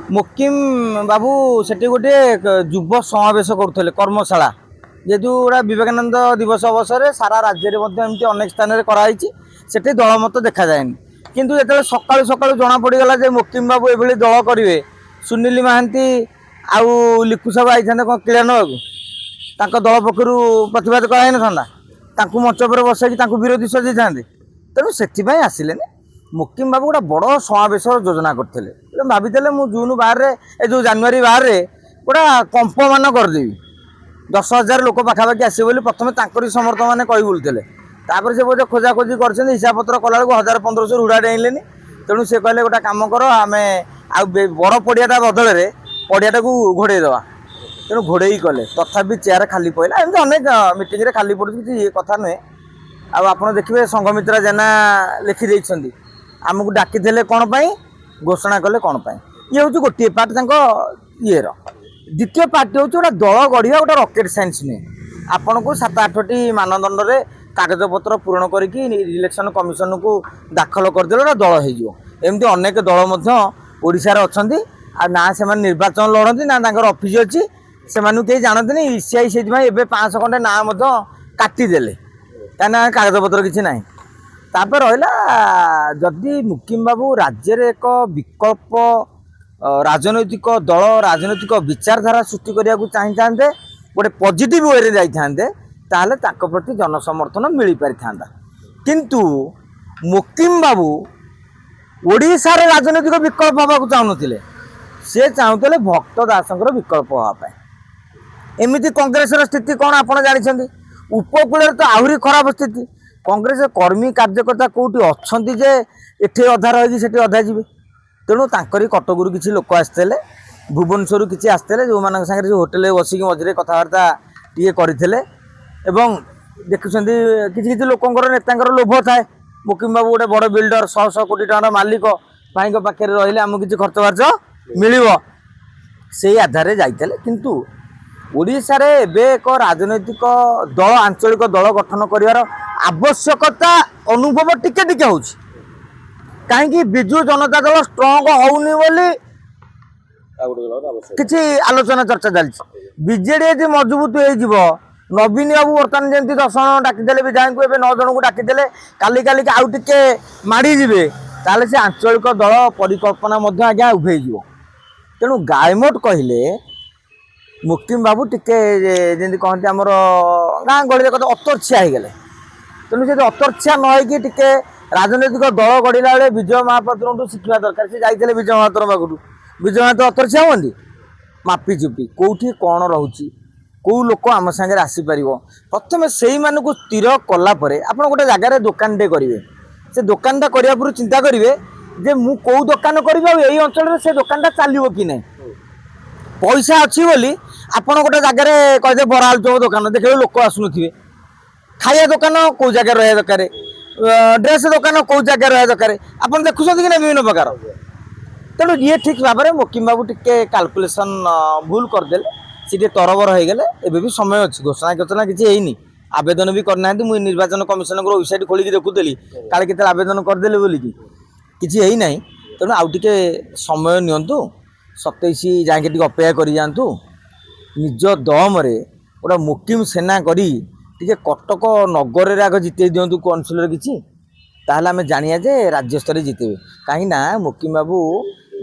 मुकिम बाबू सेठी गोटे युव समावेश करुले कर्मशाला जेहेतु गोटा विवेकानंद दिवस अवसर में सारा राज्य में अनेक स्थान में कराई से दल मत देखा जाए किंतु जो सका सका जना पड़गला मुकिम बाबू ये दल करेंगे सुनील महांती आउ लिकु सब आई था कौन क्लियर नवा दल पक्षर प्रतिवाद कराई मंच पर बसैक विरोधी सजै था तेणु से आसिले मुकिम बाबू गोटे बड़ समावेश योजना करते भाभी जून 12 जो जानुरी 12 गोटा कंप मान करदेवी 10,000 लोक पाखापाखि आसे बोली प्रथम तक समर्थ मैंने कही बुलते से बोधे खोजाखोजी कर हिसाब पत्र कला 1,000-1,500 उड़ा डेले तेणु से कहले गोटे कम कर आम बड़ पड़ियाटा बदल में पड़ियाटा को घोड़ेदवा तेणु घोड़े कले तथापि चेयर खाली पड़ा एमती अनेक मीटिंग खाली पड़ू कि कथा नुहे आप देखिए संघमित्रा जेना लिखिदे आमको डाकी कौन पाई घोषणा कले कौन पाई ये हूँ गोटे पार्ट ये द्वितीय पार्टी हूँ गोटे दल गढ़ा गोटे रॉकेट साइंस नुहे आपन को 7-8टी मानदंड में कागजपत्र पूरण करके इलेक्शन कमिशन को दाखल करदे गोटे दल होमती अनेक दल ओडिशार अच्छा ना से निर्वाचन लड़ती ना ऑफिस अच्छी से कहीं जानते ईसीआई से 500 खंडे ना काटिदेले कहीं कागजपत्र किसी ना तापर रहा जदि मुकिम बाबू राज्य रे एक विकल्प राजनैतिक दल राजनैतिक विचारधारा सृष्टि करने को चाहिए गोटे पॉजिटिव वे जाते प्रति जनसमर्थन मिल पारि था किंतु मुकिम बाबू ओडिशा रे राजनैतिक विकल्प हवा चाहूले से चाहूले भक्त दासंकर विकल्प हाँपाई एमती कांग्रेस स्थिति कौन आप जानते उपकूल तो आहरी खराब स्थिति कांग्रेस कर्मी कार्यकर्ता कौटी अच्छा जे एठे अधा रही से अधा जी तेणु तांकरी कटकरू किसी लोक आसते भुवनेश्वर किसी आसते जो मान सागर जो होटेल बसिक मझे कथबार्ता टे करते देखुं किसी लोकर नेता लोभ थाए मुकिम बाबू गोटे बड़ बिल्डर 100 कोटी टकर मालिक भाई पाखे रही आमको किसी खर्च बार्च मिल से आधार जाते किंतु ओडिशा रे एबे एक राजनैतिक दल आंचलिक दल गठन कर आवश्यकता अनुभव टिके टिके हो कहीं बिजु जनता दल स्ट्रंग होनी बोली किसी आलोचना चर्चा चलती बीजेडी यदि मजबूत हो नवीन बाबू बर्तमान जमी 10 जन डाकीदे विधायक को 9 जन को डाकीदे काली काली आउ टे माड़ीजे ताले से आंचलिक दल परिकल्पना आज्ञा उभे तेणु गायमोट कहले मुकिम बाबू टिके जमी कहते आमर गाँ गहली कहते अतर्छिया हो गले तेणु से अतर्छिया नई टिके राजनैतिक दल गढ़ला बेले विजय महापात्र शिखा दरकार से जाते विजय महापात्र पाखु विजय महापात्र अतर्छिया हमें मापी चुपी कौटी कौन रोचे कौ लोक आम सागर आसीपर प्रथम से को स्थिर कलापर आप गोटे जगार दुकानटे करेंगे से दुकानटा करने पूर्व चिंता करेंगे जे मु कौ दुकान करी यही अंचल से दुकानटा चलो कि ना पैसा अच्छी बोली आपड़ गोटे जगार कहते बरा आलुचप दुकान देखिए लोक आसुन खाया दुकान कौ जगह रहा दरकार ड्रेस दुकान कौ जगह रहा दरकार आप देखुं कि ना विभिन्न प्रकार तेणु ये ठीक भाव में मुकिम बाबू टिके काल्कुलेसन भूल करदे सी तरबर हो गले एबे भी समय अच्छी घोषणा किसी है आवेदन भी करना मुझे निर्वाचन कमिशन वेबसाइट खोलिक देखुली काले केते आवेदन करदे बोलिकी किसी है ना तेणु आउ टे समय नियंतु 27 जाके अपेक्षा कर जातु निज दमरे गोटे मुकिम सेना करी टे कटक नगर में आग जिते दिंतु काउनसिलर किसी ताहले आम जानिया जे राज्य स्तर जितेबे कहीं मुकिम बाबू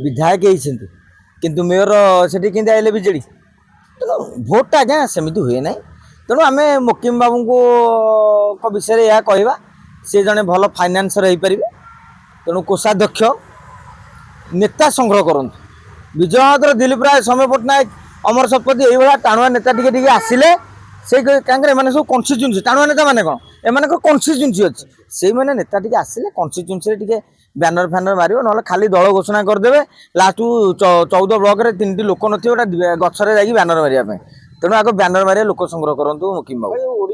विधायक होती किंतु मेयर से केंद्र आइले बीजेडी तेणु भोटा आज्ञा सेमती हुए ना तेणु आम मुकिम बाबू को विषय यह कहवा सी जड़े भल फाइनान्सर हो पारे तेणु कोषाध्यक्ष नेता संग्रह करूँ विजय महापात्र दिलीप राय सौम्य पट्टनायक अमर शतपथी ये टाणुआ नेता टी आसिले से कहीं सब कन्स्टिट्यून्सी टाणुआ नेता मैंने कौन एम कन्स्टिट्यून्सी अच्छी से मैंने नेता टी आसिले कन्स्टिट्यून्सी टे बैनर फैनर मार ना खाली दल घोषणा करदे लास्ट 14 ब्लॉक रे 3टी लोक नथिबे गछरे जाई बैनर मारिया तेणु आग बैनर मारिया लोक संग्रह करंतु मुकिम बाबू।